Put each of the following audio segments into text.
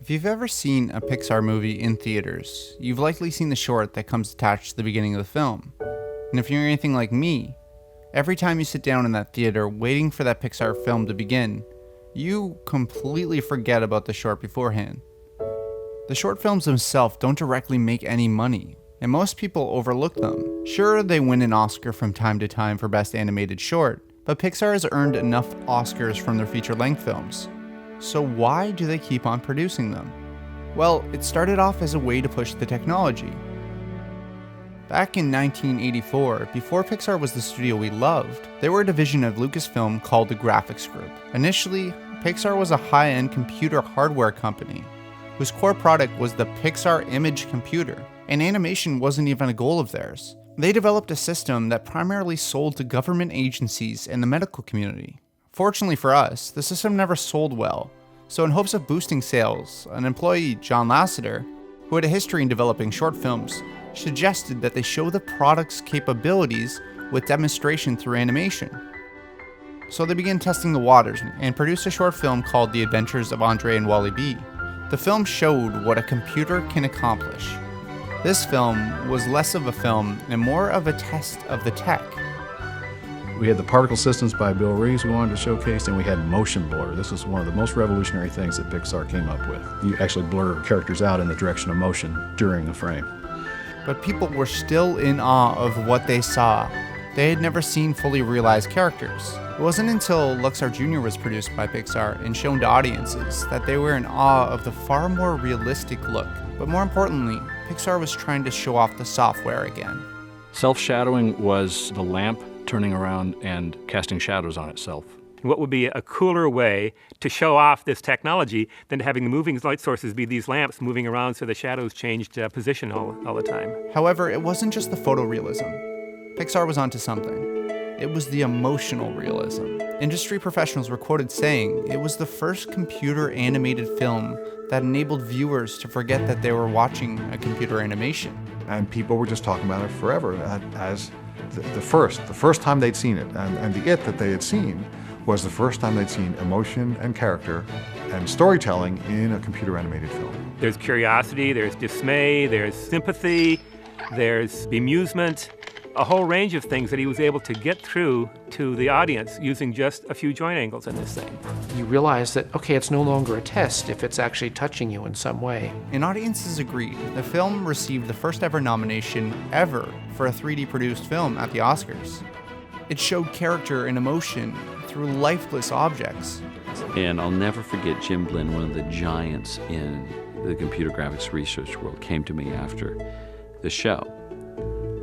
If you've ever seen a Pixar movie in theaters, you've likely seen the short that comes attached to the beginning of the film. And if you're anything like me, every time you sit down in that theater waiting for that Pixar film to begin, you completely forget about the short beforehand. The short films themselves don't directly make any money, and most people overlook them. Sure, they win an Oscar from time to time for Best Animated Short, but Pixar has earned enough Oscars from their feature-length films. So why do they keep on producing them? Well, it started off as a way to push the technology. Back in 1984, before Pixar was the studio we loved, they were a division of Lucasfilm called the Graphics Group. Initially, Pixar was a high-end computer hardware company, whose core product was the Pixar Image Computer, and animation wasn't even a goal of theirs. They developed a system that primarily sold to government agencies and the medical community. Fortunately for us, the system never sold well, so in hopes of boosting sales, an employee, John Lasseter, who had a history in developing short films, suggested that they show the product's capabilities with demonstration through animation. So they began testing the waters and produced a short film called The Adventures of Andre and Wally B. The film showed what a computer can accomplish. This film was less of a film and more of a test of the tech. We had the particle systems by Bill Reeves we wanted to showcase, and we had motion blur. This was one of the most revolutionary things that Pixar came up with. You actually blur characters out in the direction of motion during the frame. But people were still in awe of what they saw. They had never seen fully realized characters. It wasn't until Luxar Jr. was produced by Pixar and shown to audiences that they were in awe of the far more realistic look. But more importantly, Pixar was trying to show off the software again. Self-shadowing was the lamp turning around and casting shadows on itself. What would be a cooler way to show off this technology than having the moving light sources be these lamps moving around so the shadows changed position all the time? However, it wasn't just the photorealism. Pixar was onto something. It was the emotional realism. Industry professionals were quoted saying it was the first computer animated film that enabled viewers to forget that they were watching a computer animation. And people were just talking about it forever as the first time they'd seen it. And the it that they had seen was the first time they'd seen emotion and character and storytelling in a computer animated film. There's curiosity, there's dismay, there's sympathy, there's bemusement, a whole range of things that he was able to get through to the audience using just a few joint angles in this thing. You realize that, okay, it's no longer a test if it's actually touching you in some way. And audiences agreed. The film received the first ever nomination ever for a 3D produced film at the Oscars. It showed character and emotion through lifeless objects. And I'll never forget Jim Blinn, one of the giants in the computer graphics research world, came to me after the show.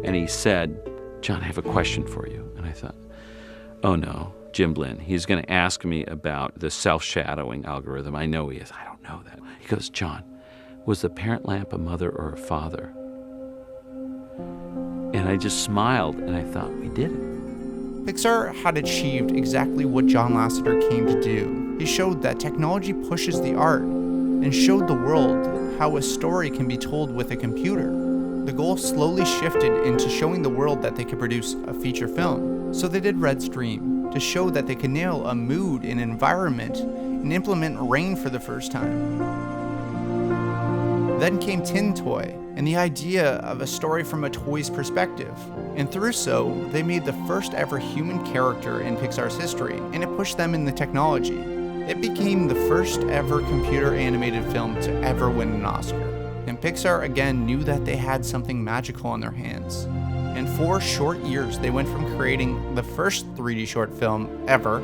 And he said, "John, I have a question for you." And I thought, oh no, Jim Blinn, he's going to ask me about the self-shadowing algorithm. I know he is. I don't know that. He goes, "John, was the parent lamp a mother or a father?" And I just smiled and I thought, we did it. Pixar had achieved exactly what John Lasseter came to do. He showed that technology pushes the art and showed the world how a story can be told with a computer. The goal slowly shifted into showing the world that they could produce a feature film. So they did Red's Dream to show that they could nail a mood and environment and implement rain for the first time. Then came Tin Toy and the idea of a story from a toy's perspective. And through so, they made the first ever human character in Pixar's history, and it pushed them in the technology. It became the first ever computer animated film to ever win an Oscar. And Pixar again knew that they had something magical on their hands. In 4 short years, they went from creating the first 3D short film ever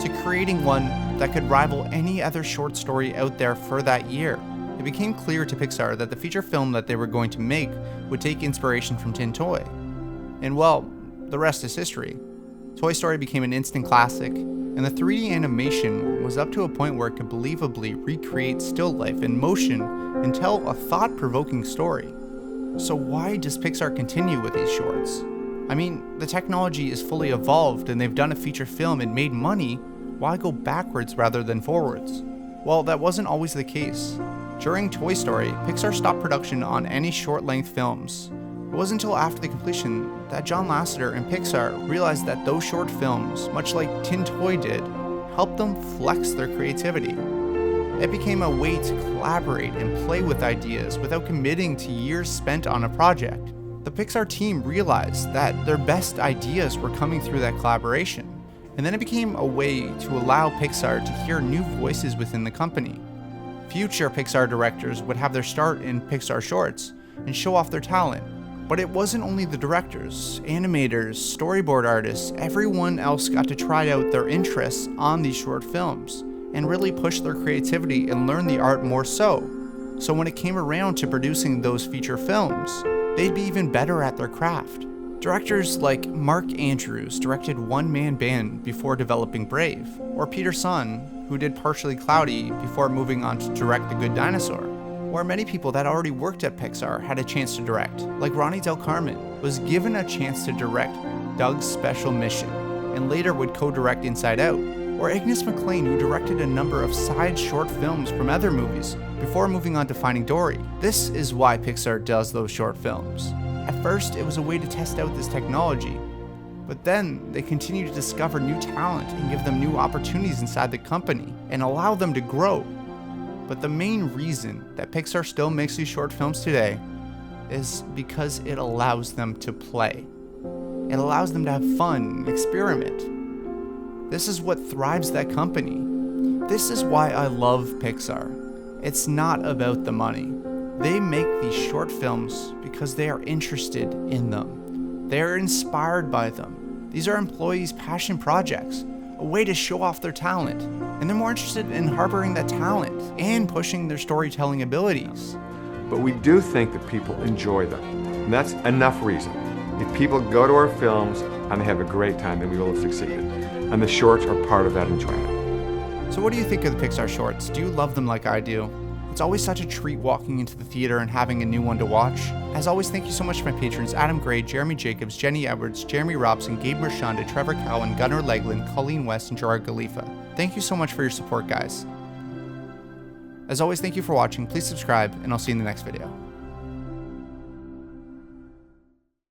to creating one that could rival any other short story out there for that year. It became clear to Pixar that the feature film that they were going to make would take inspiration from Tin Toy. And well, the rest is history. Toy Story became an instant classic, and the 3D animation was up to a point where it could believably recreate still life in motion and tell a thought-provoking story. So why does Pixar continue with these shorts? I mean, the technology is fully evolved and they've done a feature film and made money. Why go backwards rather than forwards? Well, that wasn't always the case. During Toy Story, Pixar stopped production on any short-length films. It wasn't until after the completion that John Lasseter and Pixar realized that those short films, much like Tin Toy did, helped them flex their creativity. It became a way to collaborate and play with ideas without committing to years spent on a project. The Pixar team realized that their best ideas were coming through that collaboration, and then it became a way to allow Pixar to hear new voices within the company. Future Pixar directors would have their start in Pixar shorts and show off their talent. But it wasn't only the directors, animators, storyboard artists, everyone else got to try out their interests on these short films and really push their creativity and learn the art more so. So when it came around to producing those feature films, they'd be even better at their craft. Directors like Mark Andrews directed One Man Band before developing Brave, or Peter Sun, who did Partially Cloudy before moving on to direct The Good Dinosaur. Or many people that already worked at Pixar had a chance to direct, like Ronnie Del Carmen was given a chance to direct Doug's Special Mission, and later would co-direct Inside Out, or Ignis McLean, who directed a number of side short films from other movies before moving on to Finding Dory. This is why Pixar does those short films. At first, it was a way to test out this technology, but then they continue to discover new talent and give them new opportunities inside the company and allow them to grow. But the main reason that Pixar still makes these short films today is because it allows them to play. It allows them to have fun and experiment. This is what thrives that company. This is why I love Pixar. It's not about the money. They make these short films because they are interested in them. They are inspired by them. These are employees' passion projects, a way to show off their talent, and they're more interested in harboring that talent and pushing their storytelling abilities. But we do think that people enjoy them, and that's enough reason. If people go to our films and they have a great time, then we will have succeeded. And the shorts are part of that enjoyment. So what do you think of the Pixar shorts? Do you love them like I do? It's always such a treat walking into the theater and having a new one to watch. As always, thank you so much to my patrons Adam Gray, Jeremy Jacobs, Jenny Edwards, Jeremy Robson, Gabe Mershonda, Trevor Cowan, Gunnar Legland, Colleen West, and Gerard Galifa. Thank you so much for your support, guys. As always, thank you for watching. Please subscribe, and I'll see you in the next video.